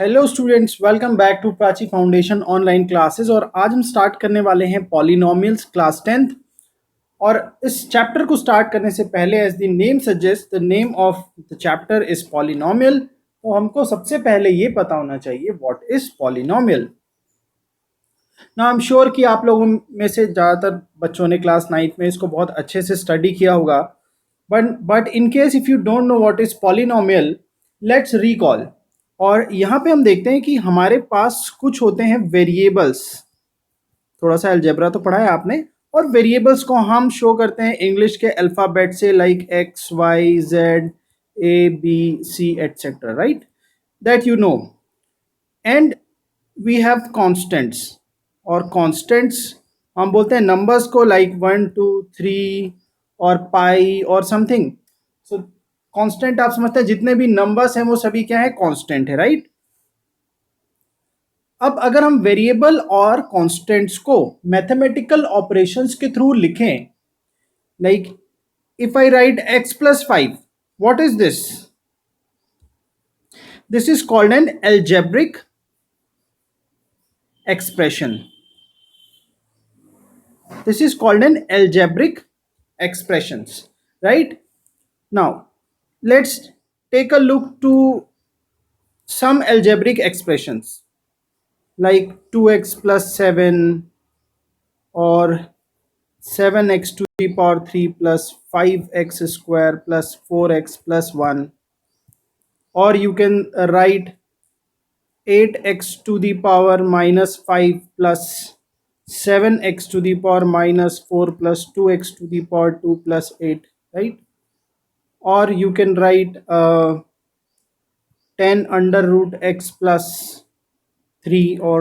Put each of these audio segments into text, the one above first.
Hello students, welcome back to Prachi foundation online classes. और आज हम स्टार्ट करने वाले हैं पॉलिनोमियल्स क्लास 10th। और इस चैप्टर को स्टार्ट करने से पहले, as the name suggest, the name of the chapter is polynomial. तो हमको सबसे पहले ये पता होना चाहिए व्हाट इज पॉलिनोमियल। ना आई एम श्योर कि आप लोगों में से ज़्यादातर बच्चों ने क्लास 9th में इसको बहुत अच्छे से स्टडी किया होगा। But in case if you don't know what is polynomial, let's recall. और यहाँ पे हम देखते हैं कि हमारे पास कुछ होते हैं वेरिएबल्स। थोड़ा सा अलजेब्रा तो पढ़ा है आपने। और वेरिएबल्स को हम शो करते हैं इंग्लिश के अल्फ़ाबेट से, like x y z a b c etcetera, right? That you know. And we have constants. और कॉन्स्टेंट्स हम बोलते हैं नंबर्स को, लाइक 1 2 3 और पाई और समथिंग। सो कांस्टेंट आप समझते हैं, जितने भी नंबर्स हैं वो सभी क्या है, कांस्टेंट है, राइट? अब अगर हम वेरिएबल और कांस्टेंट्स को मैथमेटिकल ऑपरेशंस के थ्रू लिखें, like if I write x plus 5, what is this? This is called an algebraic expression. This is called an algebraic expressions, right? Now let's take a look to some algebraic expressions like 2x plus 7 or 7x to the power 3 plus 5x square plus 4x plus 1, or you can write 8x to the power minus 5 plus 7x to the power minus 4 plus 2x to the power 2 plus 8, right? Or you can write 10 under root x plus 3 or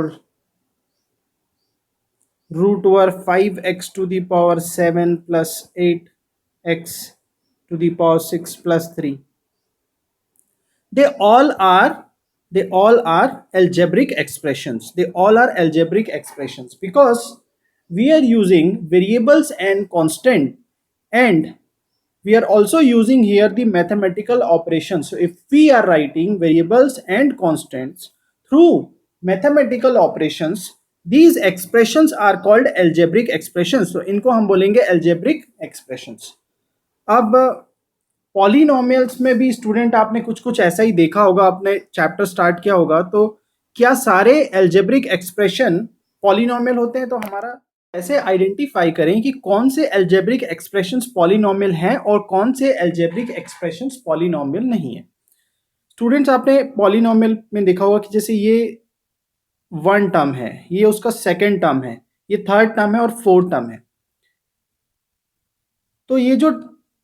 root over 5x to the power 7 plus 8x to the power 6 plus 3. They all are algebraic expressions. They all are algebraic expressions because we are using variables and constant, and we are also using here the mathematical operations. So if we are writing variables and constants through mathematical operations, these expressions are called algebraic expressions. So इनको हम बोलेंगे algebraic expressions. अब polynomials में भी student आपने कुछ कुछ ऐसा ही देखा होगा, आपने चैप्टर स्टार्ट किया होगा। तो क्या सारे एल्जेब्रिक एक्सप्रेशन पॉलिनोमियल होते हैं? तो हमारा ऐसे आइडेंटिफाई करें कि कौन से एल्जेब्रिक एक्सप्रेशंस पॉलिनोमियल हैं और कौन से एल्जेब्रिक एक्सप्रेशंस पॉलिनोमियल नहीं है। स्टूडेंट्स, आपने पॉलिनोमियल में देखा होगा कि जैसे ये वन टर्म है, ये उसका सेकेंड टर्म है, ये थर्ड टर्म है और फोर्थ टर्म है। तो ये जो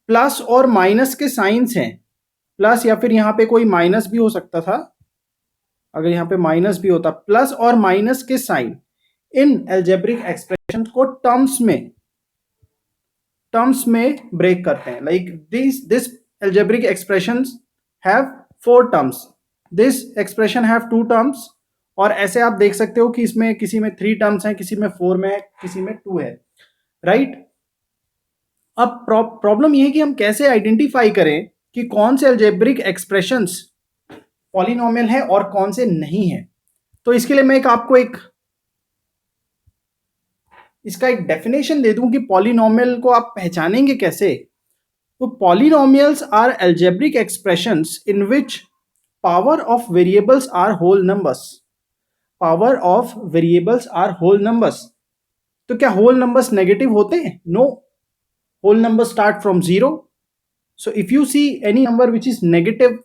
प्लस और माइनस के साइंस हैं, प्लस या फिर यहाँ पे कोई माइनस भी हो सकता था, अगर यहाँ पे माइनस भी होता, प्लस और माइनस के साइन इन एल्जेब्रिक एक्सप्रेशन को टर्म्स में ब्रेक करते हैं। Like this algebraic expressions have 4 terms, this expression have 2 terms, और ऐसे आप देख सकते हो कि इसमें किसी में 3 टर्म्स हैं, किसी में 4 में है, किसी में 2 है, राइट? अब प्रॉब्लम ये है कि हम कैसे आइडेंटिफाई करें कि कौन से अलजेब्रिक एक्सप्रेशंस पॉलिनोमियल है और कौन से नहीं है। तो इसके लिए मैं आपको इसका एक डेफिनेशन दे दूं कि पॉलिनोमियल को आप पहचानेंगे कैसे। तो polynomials are algebraic expressions in which power of variables are whole numbers. Power of variables are whole numbers. तो क्या होल नंबर्स नेगेटिव होते हैं? No, whole numbers start from 0. So if you see any number which is negative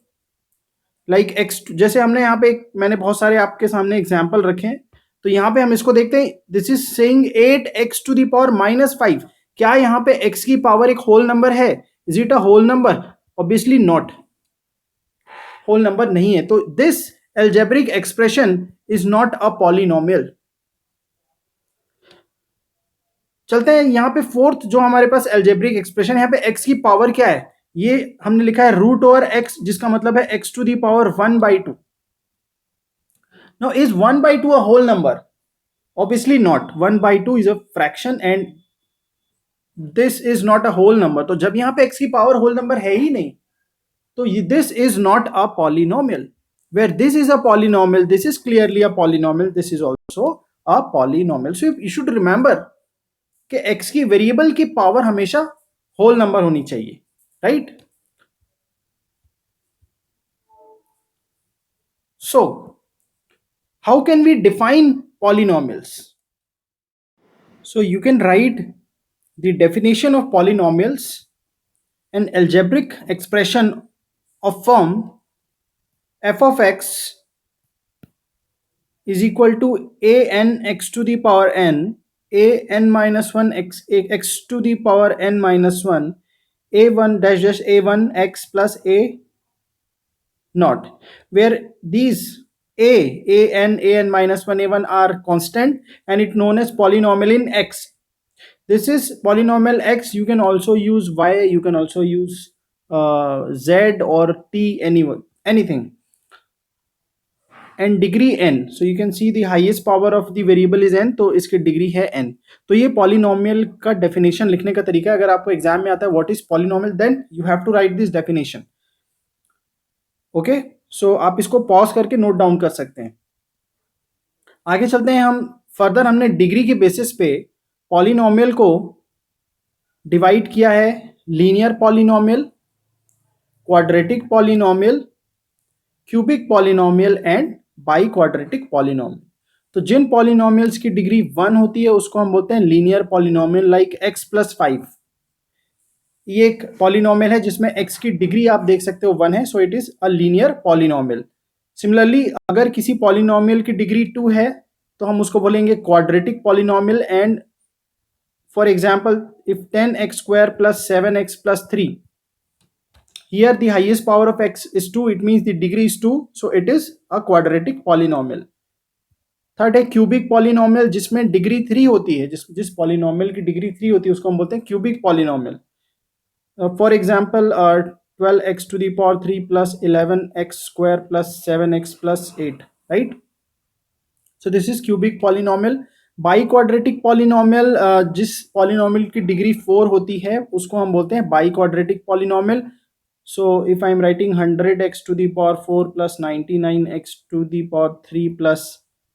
like x, जैसे हमने यहाँ पे मैंने बहुत सारे आपके सामने एग्जाम्पल रखे हैं, तो यहाँ पे हम इसको देखते हैं। This is saying 8x to the power minus 5। क्या यहाँ पे x की पावर एक होल नंबर है? Is it a whole number? Obviously not, whole number नहीं है। तो this algebraic expression is not a polynomial. चलते हैं यहाँ पे फोर्थ जो हमारे पास एल्जेब्रिक एक्सप्रेशन है। यहाँ पे x की पावर क्या है? ये हमने लिखा है रूट ओवर x, जिसका मतलब है x to the power 1/2। Now is 1/2 a whole number? Obviously not. 1/2 is a fraction and this is not a whole number. तो जब यहाँ पे x की पावर होल नंबर है ही नहीं, तो this is not a polynomial. where this is a polynomial, this is clearly a polynomial, this is also a polynomial. So you should remember कि x की वेरिएबल की पावर हमेशा whole number होनी चाहिए, right? So how can we define polynomials? So you can write the definition of polynomials, an algebraic expression of form f of x is equal to a n x to the power n, a n minus 1 x to the power n minus 1, a1 dash dash a1 x plus a naught, where these an minus 1 a1 are constant and it known as polynomial in x. This is polynomial x. You can also use y, you can also use z or t, anything, and degree n. So you can see the highest power of the variable is n, तो इसकी degree है n. तो ये polynomial का definition लिखने का तरीका है. अगर आपको एग्जाम में आता है what is polynomial, then you have to write this definition. Okay, so आप इसको पॉज करके नोट डाउन कर सकते हैं. आगे चलते हैं हम फर्दर. हमने डिग्री के बेसिस पे पॉलिनोमियल को डिवाइड किया है linear polynomial, quadratic polynomial, cubic polynomial and by quadratic polynomial. तो जिन पॉलिनोमियल्स की डिग्री 1 होती है उसको हम बोलते हैं linear polynomial, like x plus 5. ये एक पॉलिनोमियल है जिसमें x की डिग्री आप देख सकते हो 1 है, so it is a linear polynomial. Similarly अगर किसी पॉलिनोमियल की डिग्री 2 है तो हम उसको बोलेंगे quadratic polynomial. And for example if 10x square plus 7x plus 3, here the highest power of x is 2, it means the degree is 2, so it is a quadratic polynomial. Third है cubic polynomial, जिसमें degree 3 होती है. जिस polynomial की degree 3 होती है उसको हम बोलते हैं cubic polynomial. For example 12x to the power 3 plus 11x square plus 7x plus 8, right? So this is cubic polynomial. By quadratic polynomial, जिस पॉलिनोमियल की डिग्री 4 होती है उसको हम बोलते हैं by quadratic polynomial. So if I am writing 100x to the power 4 plus 99x to the power 3 plus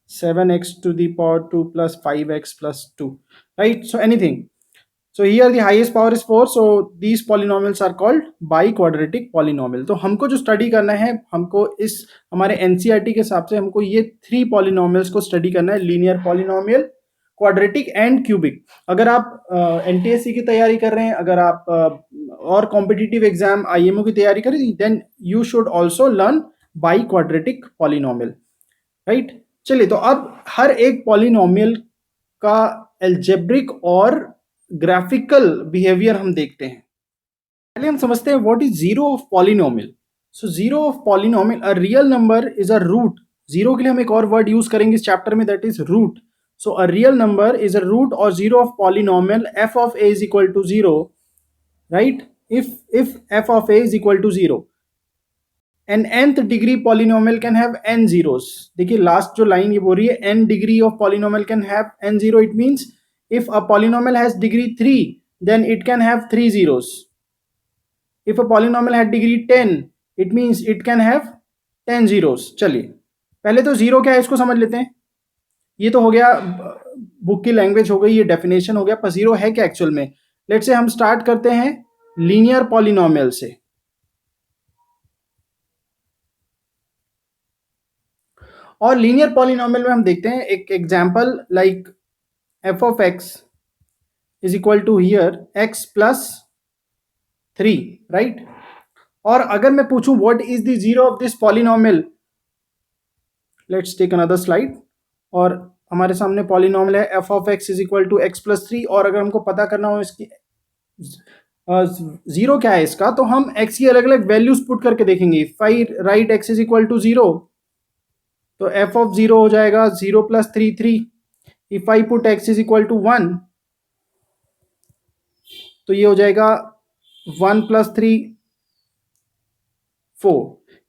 7x to the power 2 plus 5x plus 2, right? So anything. So here the highest power is 4, so these polynomials are called biquadratic polynomial. तो हमको जो study करना है, हमको इस हमारे NCERT के हिसाब से हमको ये 3 पॉलिनोमियल्स को स्टडी करना है, linear polynomial, quadratic and cubic. अगर आप एनटीएससी की तैयारी कर रहे हैं, अगर आप और कॉम्पिटिटिव एग्जाम आईएमओ की तैयारी कर रहे हैं, then you should also learn by quadratic polynomial, right? चलिए, तो अब हर एक पॉलिनोमियल का एल्जेब्रिक और ग्राफिकल बिहेवियर हम देखते हैं. पहले हम समझते हैं what is zero of polynomial. So zero of polynomial, a real number is a root. Zero के लिए हम एक और वर्ड यूज करेंगे इस चैप्टर में, that is root. So a real number is a root or zero of polynomial f of a is equal to 0, right? If f of a is equal to 0, an nth degree polynomial can have n zeros. देखिए last जो line ये बोल रही है n degree of polynomial can have n zero. It means if a polynomial has degree 3, then it can have 3 zeros. If a polynomial had degree 10, it means it can have 10 zeros. चलिए पहले तो zero क्या है इसको समझ लेते हैं. ये तो हो गया बुक की लैंग्वेज हो गई, ये डेफिनेशन हो गया, पर जीरो है क्या एक्चुअल में. लेट्स से हम स्टार्ट करते हैं लीनियर पॉलिनोमियल से. और लीनियर पॉलिनोमियल में हम देखते हैं एक example, like f of x is equal to here x plus 3, right? और अगर मैं पूछूं what is the zero of this polynomial, let's take another slide. और हमारे सामने पॉलिनोमियल है f of x is equal to x plus 3. और अगर हमको पता करना हो इसकी जीरो क्या है इसका, तो हम x की अलग अलग वैल्यूज पुट करके देखेंगे. If I write x is equal to 0, तो f ऑफ 0 हो जाएगा 0 plus 3 3. If I put x is equal to 1, तो ये हो जाएगा 1 plus 3 4.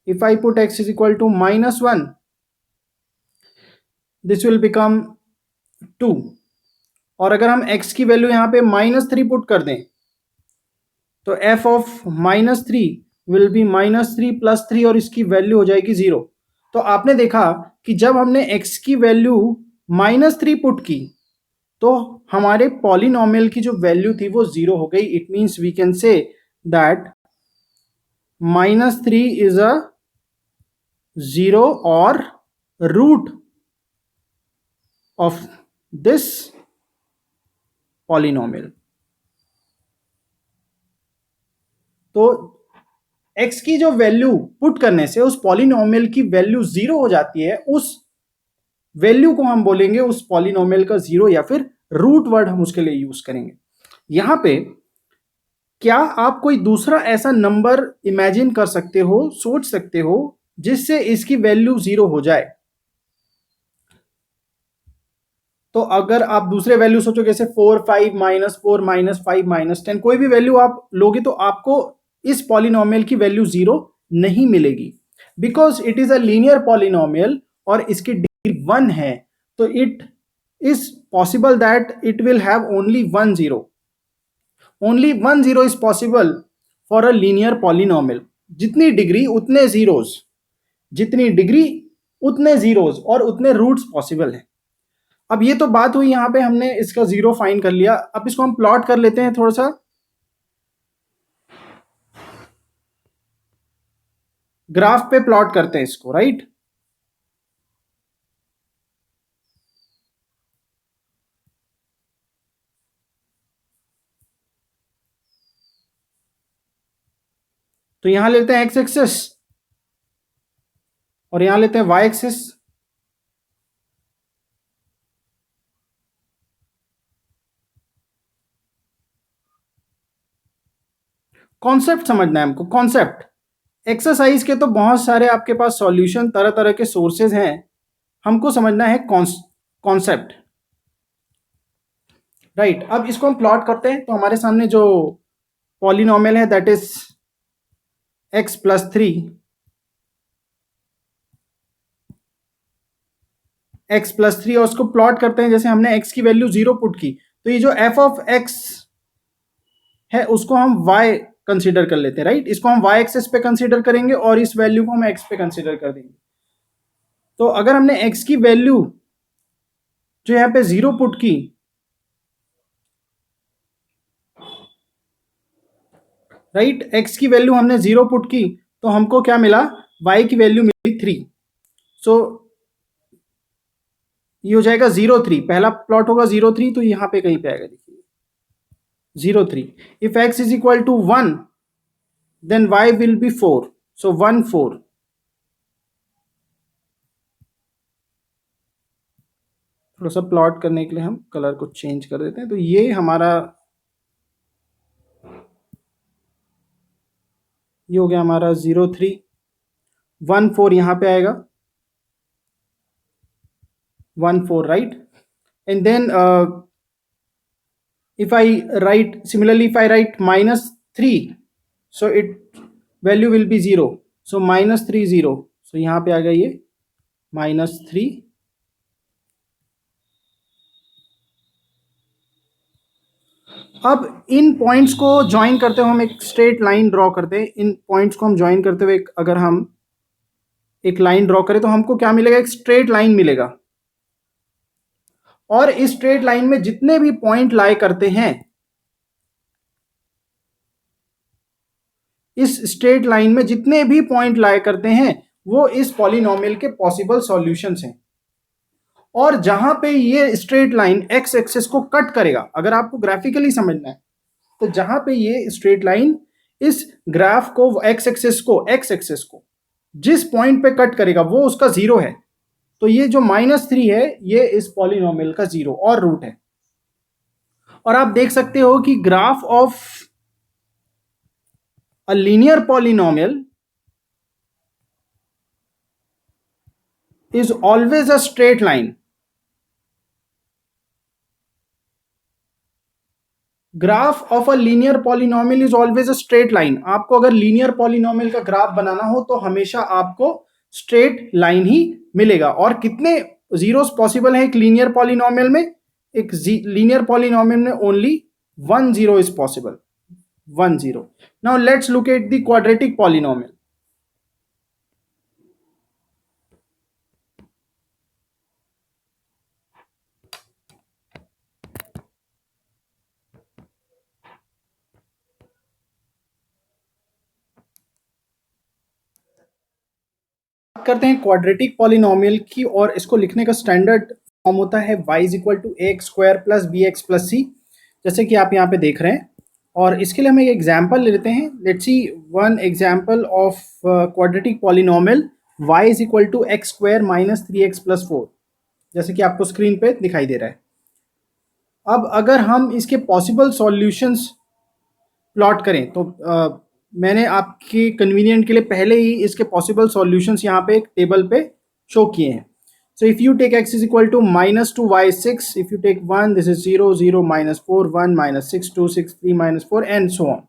If I put x is equal to -1, this will become 2. और अगर हम x की वैल्यू यहाँ पे -3 पुट कर दें, तो f of -3 will be -3 plus 3 और इसकी वैल्यू हो जाएगी 0. तो आपने देखा कि जब हमने x की वैल्यू -3 पुट की तो हमारे पॉलिनोमियल की जो वैल्यू थी वो 0 हो गई. It means we can say that -3 is a 0 और रूट ऑफ दिस पॉलिनोमियल. तो x की जो वैल्यू पुट करने से उस पॉलिनोमियल की वैल्यू 0 हो जाती है. उस वैल्यू को हम बोलेंगे उस पॉलिनोमियल का 0 या फिर रूट वर्ड हम उसके लिए यूज करेंगे. यहां पे क्या आप कोई दूसरा ऐसा नंबर इमेजिन कर सकते हो, सोच सकते हो जिससे इसकी वैल्यू 0 हो जाए? तो अगर आप दूसरे वैल्यू सोचो जैसे 4 5 -4 -5 -10 कोई भी वैल्यू आप लोगे तो आपको इस पॉलिनोमियल की वैल्यू 0 नहीं मिलेगी, because it is a linear polynomial और इसकी डिग्री 1 है. तो it is possible that it will have only 1 0. Only 1 0 is possible for a linear polynomial. जितनी डिग्री उतने जीरोज, जितनी डिग्री उतने जीरोज और उतने रूट्स पॉसिबल है. अब ये तो बात हुई, यहां पे हमने इसका 0 फाइंड कर लिया. अब इसको हम प्लॉट कर लेते हैं थोड़ा सा, ग्राफ पे प्लॉट करते हैं इसको, राइट. तो यहां लेते हैं एक्स एक्सिस और यहां लेते हैं वाई एक्सिस. कॉन्सेप्ट समझना है हमको, कॉन्सेप्ट. एक्सरसाइज के तो बहुत सारे आपके पास सॉल्यूशन, तरह तरह के सोर्सेज हैं. हमको समझना है कॉन्सेप्ट, राइट. अब इसको हम प्लॉट करते हैं. तो हमारे सामने जो पॉलिनोमियल है दैट इज x+3, x+3 और उसको प्लॉट करते हैं. जैसे हमने x की वैल्यू 0 पुट की तो ये जो f ऑफ x है उसको हम y कंसीडर कर लेते हैं, राइट. इसको हम y एक्सेस पे कंसीडर करेंगे और इस वैल्यू को हम x पे कंसीडर कर देंगे. तो अगर हमने x की वैल्यू जो यहाँ पे 0 पुट की, राइट, x की वैल्यू हमने 0 पुट की तो हमको क्या मिला, y की वैल्यू मिली 3. सो ये हो जाएगा 0 3. पहला प्लॉट होगा 0 3, तो यहां पे कहीं पे आएगा, देखिए 0 3. If x is equal to 1 then y will be 4. So 1 4. थोड़ा सा प्लॉट करने के लिए हम कलर को चेंज कर देते हैं. तो ये हमारा, ये हो गया हमारा 0 3. 1 4 यहां पे आएगा, 1 4, right. And then if I write similarly, if I write -3, so it value will be 0. so -3 0. so यहाँ पे आ गया ये -3. अब इन पॉइंट्स को ज्वाइन करते हुए हम एक स्ट्रेट लाइन ड्रॉ करते हैं. इन पॉइंट्स को हम ज्वाइन करते हुए अगर हम एक लाइन ड्रॉ करें तो हमको क्या मिलेगा, एक स्ट्रेट लाइन मिलेगा. और इस स्ट्रेट लाइन में जितने भी पॉइंट लाई करते हैं, इस स्ट्रेट लाइन में जितने भी पॉइंट लाई करते हैं वो इस पॉलिनोमियल के पॉसिबल सॉल्यूशंस हैं. और जहां पे ये स्ट्रेट लाइन एक्स एक्सिस को कट करेगा, अगर आपको ग्राफिकली समझना है, तो जहां पे ये स्ट्रेट लाइन इस ग्राफ को एक्स एक्सिस को जिस पॉइंट पे कट करेगा वो उसका 0 है. तो ये जो -3 है ये इस पॉलिनोमियल का 0 और रूट है. और आप देख सकते हो कि graph of a linear polynomial is always a straight line. Graph of a linear polynomial is always a straight line. आपको अगर लीनियर पॉलिनोमियल का ग्राफ बनाना हो तो हमेशा आपको स्ट्रेट लाइन ही मिलेगा. और कितने जीरोस पॉसिबल है एक लीनियर पॉलिनोमियल में, एक लीनियर पॉलिनोमियल में only 1 0 is possible, 1 0. Now let's look at the quadratic polynomial. करते हैं क्वाड्रेटिक पॉलिनोमियल की, और इसको लिखने का स्टैंडर्ड फॉर्म होता है y is equal to a x square plus b x plus c, जैसे कि आप यहाँ पे देख रहे हैं। और इसके लिए हम एक एग्जाम्पल ले लेते हैं। Let's see one example of quadratic polynomial y is equal to x square minus 3x plus 4, जैसे कि आपको स्क्रीन पे दिखाई दे रहा है। अब अगर हम इसके पॉसिबल सॉल्यूशंस प्लॉट करें तो मैंने आपके कन्वीनियंट के लिए पहले ही इसके पॉसिबल सॉल्यूशंस यहाँ पे एक टेबल पे शो किए हैं। So if you take x is equal to -2y6, if you take 1 this is 0 0 -4 1 -6 2 6 3 -4 and so on.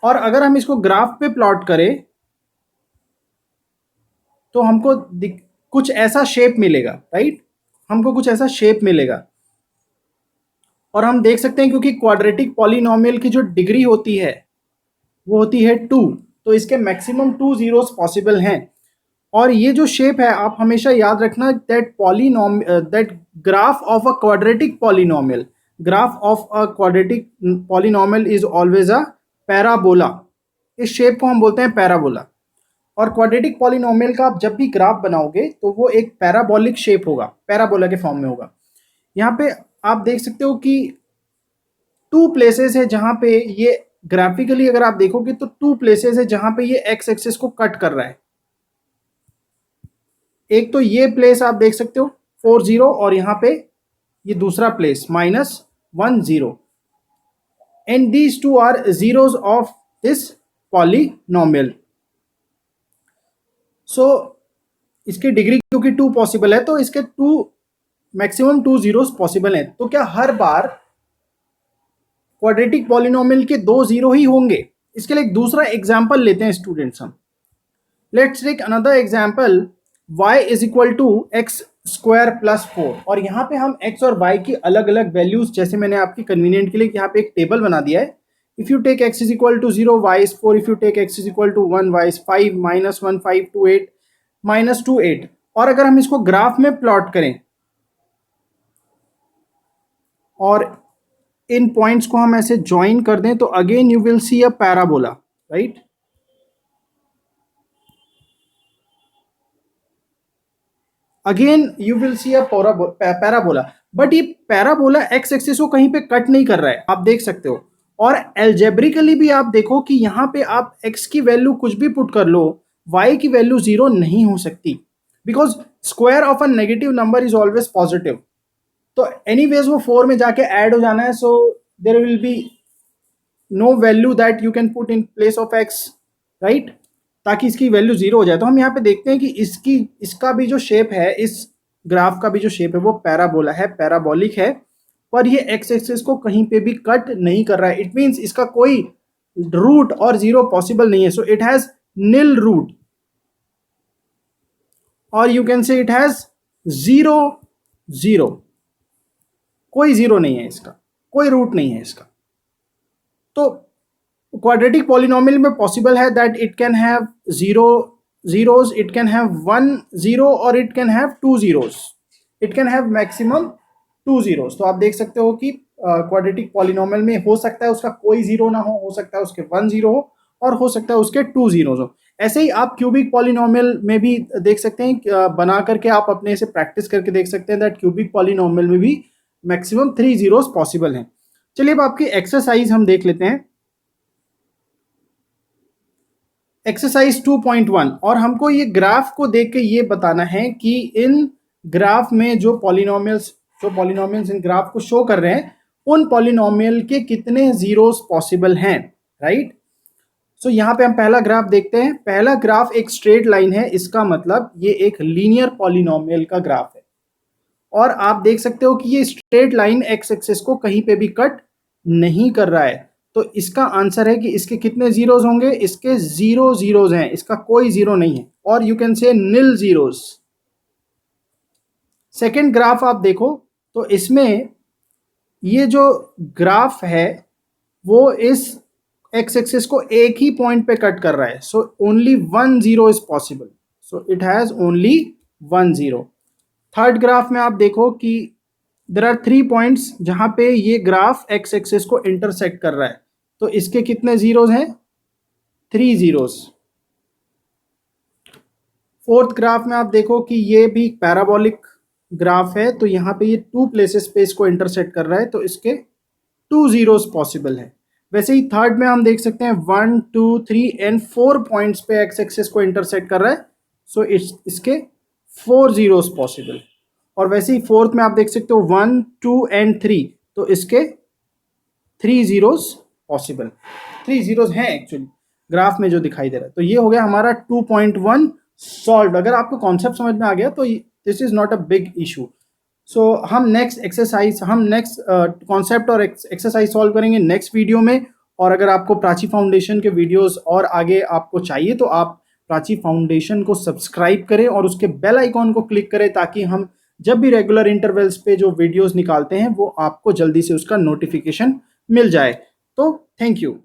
और अगर हम इसको ग्राफ पे प्लॉट करें तो हमको कुछ ऐसा शेप मिलेगा, राइट? हमको कुछ ऐसा शेप मिलेगा। और हम देख सकते हैं क्योंकि क्वाड्रेटिक पॉलिनोमियल की जो डिग्री होती है वो होती है 2, तो इसके मैक्सिमम 2 जीरोस पॉसिबल हैं। और ये जो शेप है आप हमेशा याद रखना that graph of a quadratic polynomial, graph of a quadratic polynomial is always a parabola. इस शेप को हम बोलते हैं पैराबोला। और क्वाड्रेटिक पॉलिनोमियल का आप जब भी ग्राफ बनाओगे तो वो एक पैराबोलिक शेप होगा, पैराबोला के फॉर्म में होगा। यहाँ पे आप देख सकते हो कि 2 प्लेसेस है जहां पे ये ग्राफिकली अगर आप देखोगे तो 2 प्लेसेस है जहां पे ये एक्स एक्सिस को कट कर रहा है। एक तो ये प्लेस आप देख सकते हो 4 0, और यहाँ पे ये दूसरा place -1 0, and these two are zeros of this polynomial. So इसकी डिग्री क्योंकि 2 पॉसिबल है तो इसके मैक्सिमम 2 जीरोस पॉसिबल हैं। तो क्या हर बार क्वाड्रेटिक पॉलिनोमियल के 2 जीरो ही होंगे? इसके लिए एक दूसरा एग्जांपल लेते हैं स्टूडेंट्स हम। Let's take another example y is equal to x square plus 4, और यहाँ पे हम x और y की अलग अलग वैल्यूज, जैसे मैंने आपकी कन्वीनियंट के लिए यहाँ पे एक टेबल बना दिया है। If you take x is equal to 0 y is 4, if you take x is equal to 1 y is 5 -1 5 2 8 -2 8। और अगर हम इसको ग्राफ में प्लॉट करें और इन पॉइंट्स को हम ऐसे ज्वाइन कर दें तो again you will see a parabola, right? Again you will see a parabola, but ये पैराबोला एक्स एक्सिस को कहीं पे कट नहीं कर रहा है, आप देख सकते हो। और एल्जेब्रिकली भी आप देखो कि यहाँ पे आप x की वैल्यू कुछ भी पुट कर लो, y की वैल्यू 0 नहीं हो सकती, because square of a negative number is always positive. तो एनीवेज वो 4 में जाके ऐड हो जाना है, so there will be no value that you can put in place of x, right? ताकि इसकी वैल्यू 0 हो जाए। तो हम यहाँ पे देखते हैं कि इसका भी जो शेप है, इस ग्राफ का भी जो शेप है वो पैराबोला है, पैराबोलिक है, पर ये एक्स एक्सिस को कहीं पे भी कट नहीं कर रहा है। इट मीन्स इसका कोई रूट और 0 पॉसिबल नहीं है। So it has nil root, और you can say it has 0 0, कोई 0 नहीं है इसका, कोई रूट नहीं है इसका। तो क्वाड्रेटिक पॉलिनोमियल में पॉसिबल है that it can have 0 zeros, it can have 1 0, और it can have 2 zeros, it can have maximum 2 zeros। तो आप देख सकते हो कि क्वाड्रेटिक पॉलिनोमियल में हो सकता है उसका कोई 0 ना हो सकता है उसके 1 0 हो, और हो सकता है उसके 2 zeros हो। ऐसे ही आप क्यूबिक पॉलिनोमियल में भी देख सकते हैं, बना करके आप अपने से प्रैक्टिस करके देख सकते हैं दैट क्यूबिक पॉलिनोमियल में भी मैक्सिमम 3 zeros पॉसिबल हैं। चलिए अब आपकी एक्सरसाइज हम देख लेते हैं, एक्सरसाइज 2.1। और हमको ये ग्राफ को देख के ये बताना है कि इन ग्राफ में जो पॉलिनोमियल्स इन ग्राफ को शो कर रहे हैं उन पॉलिनोमियल के कितने जीरोस पॉसिबल हैं, राइट? सो यहाँ पे हम पहला ग्राफ देखते हैं। पहला ग्राफ एक स्ट्रेट लाइन है, इसका मतलब ये एक लीनियर पॉलिनोमियल का ग्राफ है। और आप देख सकते हो कि ये स्ट्रेट लाइन एक्स एक्सिस को कहीं पे भी कट नहीं कर रहा है। तो इसका आंसर है कि इसके कितने जीरोस होंगे? इसके 0 जीरोस हैं, इसका कोई 0 नहीं है, और यू कैन से नील जीरोस। सेकेंड ग्राफ आप देखो तो इसमें ये जो ग्राफ है वो इस एक्स एक्सिस को एक ही पॉइंट पे कट कर रहा है। So only 1 0 is possible, so it has only 1 0। Third graph में आप देखो कि देयर आर 3 पॉइंट्स जहां पे ये ग्राफ एक्स एक्सिस को इंटरसेक्ट कर रहा है, तो इसके कितने जीरोस हैं? 3 जीरोस। फोर्थ ग्राफ में आप देखो कि ये भी पैराबोलिक ग्राफ है, तो यहाँ पे ये 2 प्लेसेस पे इसको इंटरसेक्ट कर रहा है, तो इसके 2 जीरोस पॉसिबल है। वैसे ही थर्ड में हम देख सकते हैं 1 2 3 एंड 4 पॉइंट्स पे एक्स एक्सिस को इंटरसेक्ट कर रहा है, सो इसके 4 जीरोस पॉसिबल। और वैसे ही फोर्थ में आप देख सकते हो 1 2 एंड 3, तो इसके 3 जीरोस पॉसिबल, 3 जीरोस हैं एक्चुअली ग्राफ में जो दिखाई दे रहा है। तो ये हो गया हमारा 2.1 सॉल्व। अगर आपको कॉन्सेप्ट समझ में आ गया तो this is not a big issue. So हम नेक्स्ट कॉन्सेप्ट और एक्सरसाइज सॉल्व करेंगे नेक्स्ट वीडियो में। और अगर आपको प्राची फाउंडेशन के वीडियोस और आगे आपको चाहिए तो आप प्राची फाउंडेशन को सब्सक्राइब करें और उसके बेल आइकॉन को क्लिक करें, ताकि हम जब भी रेगुलर इंटरवल्स पे जो वीडियोस निकालते हैं वो आपको जल्दी से उसका नोटिफिकेशन मिल जाए। तो थैंक यू।